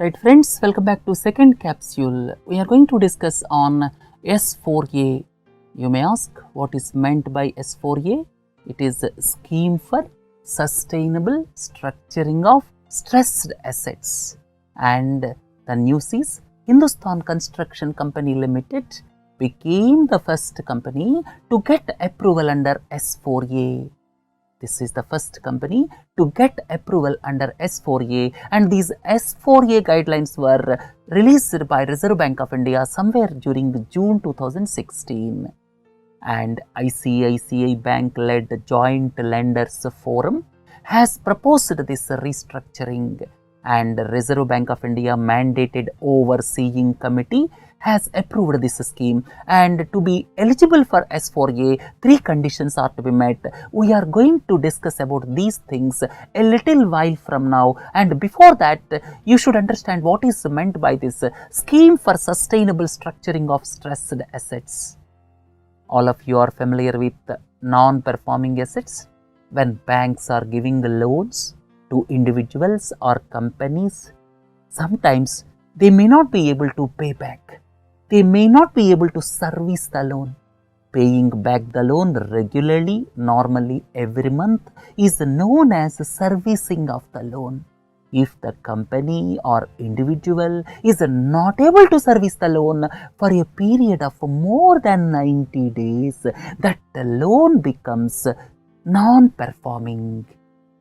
Right friends, welcome back to second capsule. We are going to discuss on S4A. You may ask what is meant by S4A? It is a scheme for sustainable structuring of stressed assets. And the news is Hindustan Construction Company Limited became the first company to get approval under S4A. This is the first company to get approval under S4A, and these S4A guidelines were released by Reserve Bank of India somewhere during June 2016. And ICICI Bank led Joint Lenders Forum has proposed this restructuring, and Reserve Bank of India mandated overseeing committee has approved this scheme. And to be eligible for S4A, 3 conditions are to be met. We are going to discuss about these things a little while from now, and before that you should understand what is meant by this scheme for sustainable structuring of stressed assets. All of you are familiar with non-performing assets. When banks are giving loans to individuals or companies, sometimes they may not be able to pay back. They may not be able to service the loan. Paying back the loan regularly, normally every month, is known as servicing of the loan. If the company or individual is not able to service the loan for a period of more than 90 days, that loan becomes non-performing.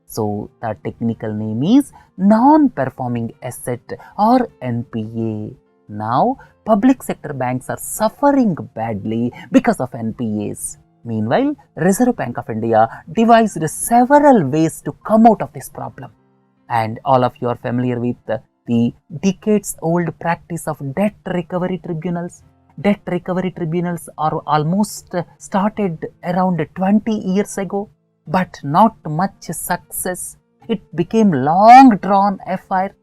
So, the technical name is non-performing asset or NPA. Now, public sector banks are suffering badly because of NPAs. Meanwhile, Reserve Bank of India devised several ways to come out of this problem. And all of you are familiar with the decades-old practice of debt recovery tribunals. Debt recovery tribunals are almost started around 20 years ago, but not much success. It became long-drawn affair.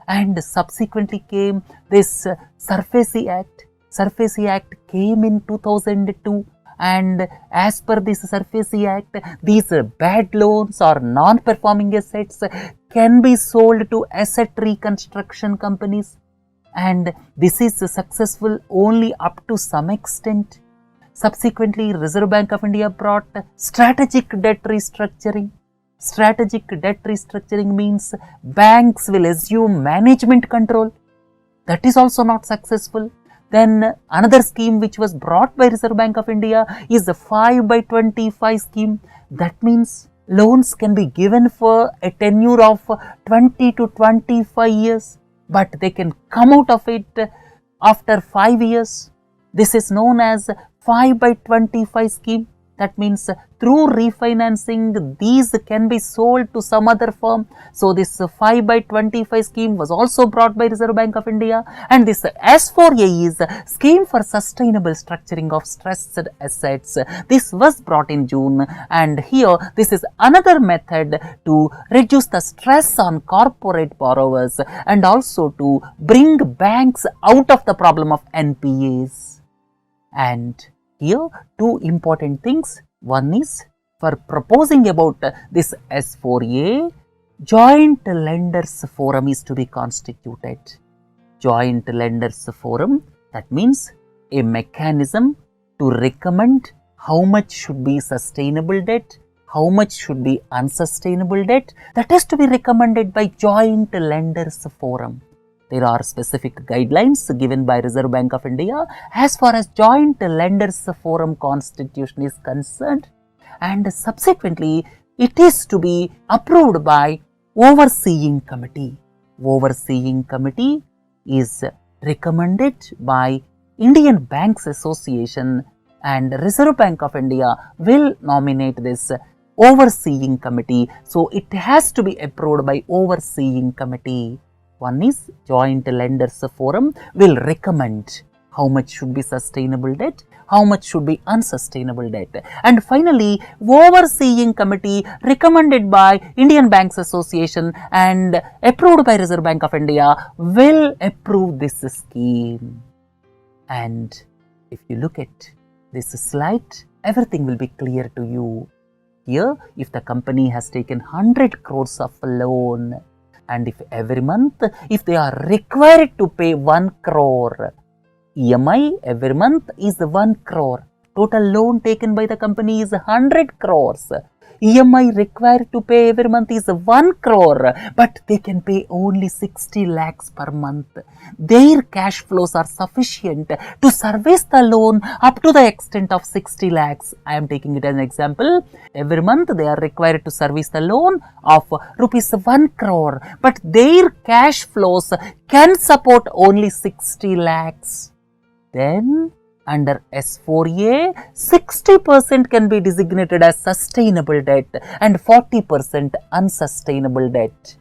And subsequently came this SurFaCi Act. SurFaCi Act came in 2002, and as per this SurFaCi Act, these bad loans or non-performing assets can be sold to asset reconstruction companies, and this is successful only up to some extent. Subsequently, Reserve Bank of India brought strategic debt restructuring. Strategic debt restructuring means banks will assume management control. That is also not successful. Then another scheme which was brought by Reserve Bank of India is the 5/25 scheme. That means loans can be given for a tenure of 20 to 25 years, but they can come out of it after 5 years. This is known as 5/25 scheme. That means through refinancing, these can be sold to some other firm. So this 5/25 scheme was also brought by Reserve Bank of India, and this S4A is scheme for sustainable structuring of stressed assets. This was brought in June, and here this is another method to reduce the stress on corporate borrowers and also to bring banks out of the problem of NPAs. And here, 2 important things. One is, for proposing about this S4A, Joint Lenders Forum is to be constituted. Joint Lenders Forum, that means a mechanism to recommend how much should be sustainable debt, how much should be unsustainable debt. That is to be recommended by Joint Lenders Forum. There are specific guidelines given by Reserve Bank of India as far as Joint Lenders Forum constitution is concerned, and subsequently it is to be approved by Overseeing Committee. Overseeing Committee is recommended by Indian Banks Association, and Reserve Bank of India will nominate this Overseeing Committee. So it has to be approved by Overseeing Committee. One is Joint Lenders Forum will recommend how much should be sustainable debt, how much should be unsustainable debt. And finally, Overseeing Committee recommended by Indian Banks Association and approved by Reserve Bank of India will approve this scheme. And if you look at this slide, everything will be clear to you. Here, if the company has taken 100 crores of loan, And if every month, if they are required to pay 1 crore, EMI every month is 1 crore. Total loan taken by the company is 100 crores. EMI required to pay every month is 1 crore, but they can pay only 60 lakhs per month. Their cash flows are sufficient to service the loan up to the extent of 60 lakhs. I am taking it as an example. Every month they are required to service the loan of rupees 1 crore, but their cash flows can support only 60 lakhs. Then under S4A, 60% can be designated as sustainable debt and 40% unsustainable debt.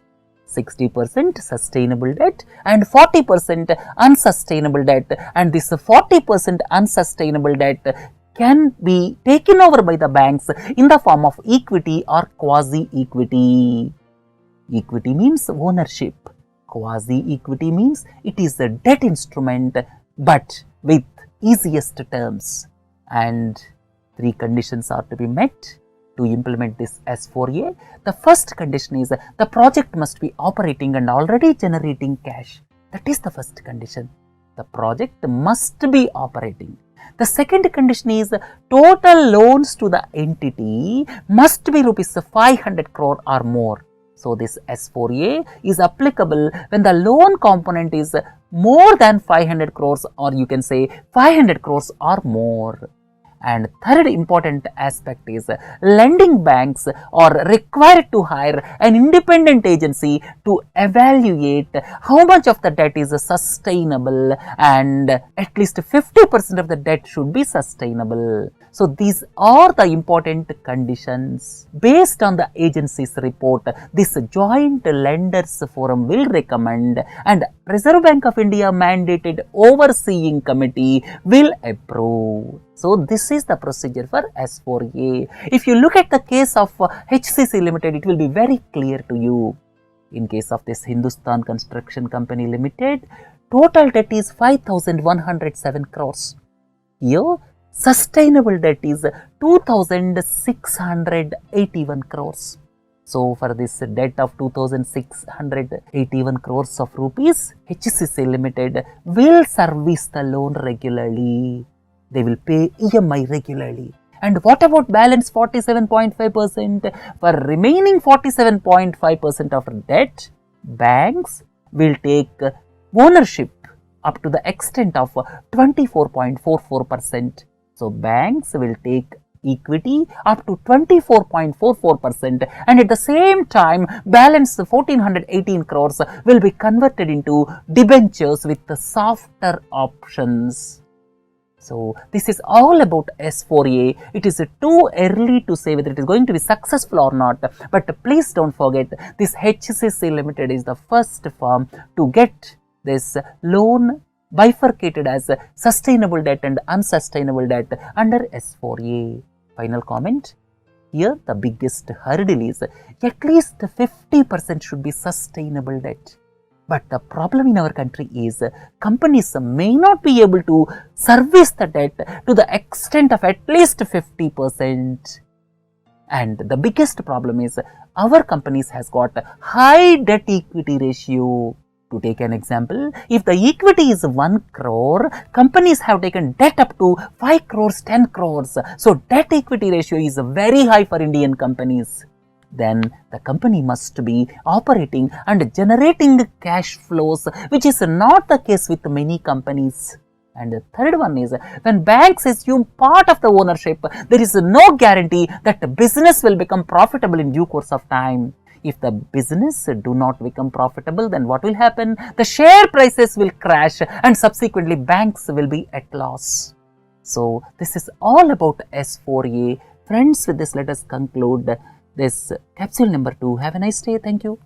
60% sustainable debt and 40% unsustainable debt, and this 40% unsustainable debt can be taken over by the banks in the form of equity or quasi-equity. Equity means ownership. Quasi-equity means it is a debt instrument but with easiest terms, and 3 conditions are to be met to implement this S4A. The first condition is the project must be operating and already generating cash. That is the first condition. The project must be operating. The second condition is total loans to the entity must be rupees 500 crore or more. So this S4A is applicable when the loan component is more than 500 crores, or you can say 500 crores or more. And third important aspect is lending banks are required to hire an independent agency to evaluate how much of the debt is sustainable, and at least 50% of the debt should be sustainable. So these are the important conditions. Based on the agency's report, this joint lenders forum will recommend and Reserve Bank of India mandated overseeing committee will approve. So this is the procedure for S4A. If you look at the case of HCC Limited, it will be very clear to you. In case of this Hindustan Construction Company Limited, total debt is 5,107 crores. Here, sustainable debt is 2,681 crores. So for this debt of 2,681 crores of rupees, HCC Limited will service the loan regularly. They will pay EMI regularly. And what about balance 47.5%? For remaining 47.5% of debt, banks will take ownership up to the extent of 24.44%. So banks will take equity up to 24.44%, and at the same time balance 1418 crores will be converted into debentures with the softer options. So this is all about S4A. It is too early to say whether it is going to be successful or not, but please don't forget, this HCC Limited is the first firm to get this loan bifurcated as sustainable debt and unsustainable debt under S4A. Final comment. Here the biggest hurdle is at least 50% should be sustainable debt. But the problem in our country is companies may not be able to service the debt to the extent of at least 50%. And the biggest problem is our companies has got high debt equity ratio. To take an example, if the equity is 1 crore, companies have taken debt up to 5 crores, 10 crores. So debt equity ratio is very high for Indian companies. Then the company must be operating and generating cash flows, which is not the case with many companies. And the third one is, when banks assume part of the ownership, there is no guarantee that the business will become profitable in due course of time. If the business do not become profitable, then what will happen? The share prices will crash and subsequently banks will be at loss. So this is all about S4A. Friends, with this let us conclude this capsule number 2. Have a nice day. Thank you.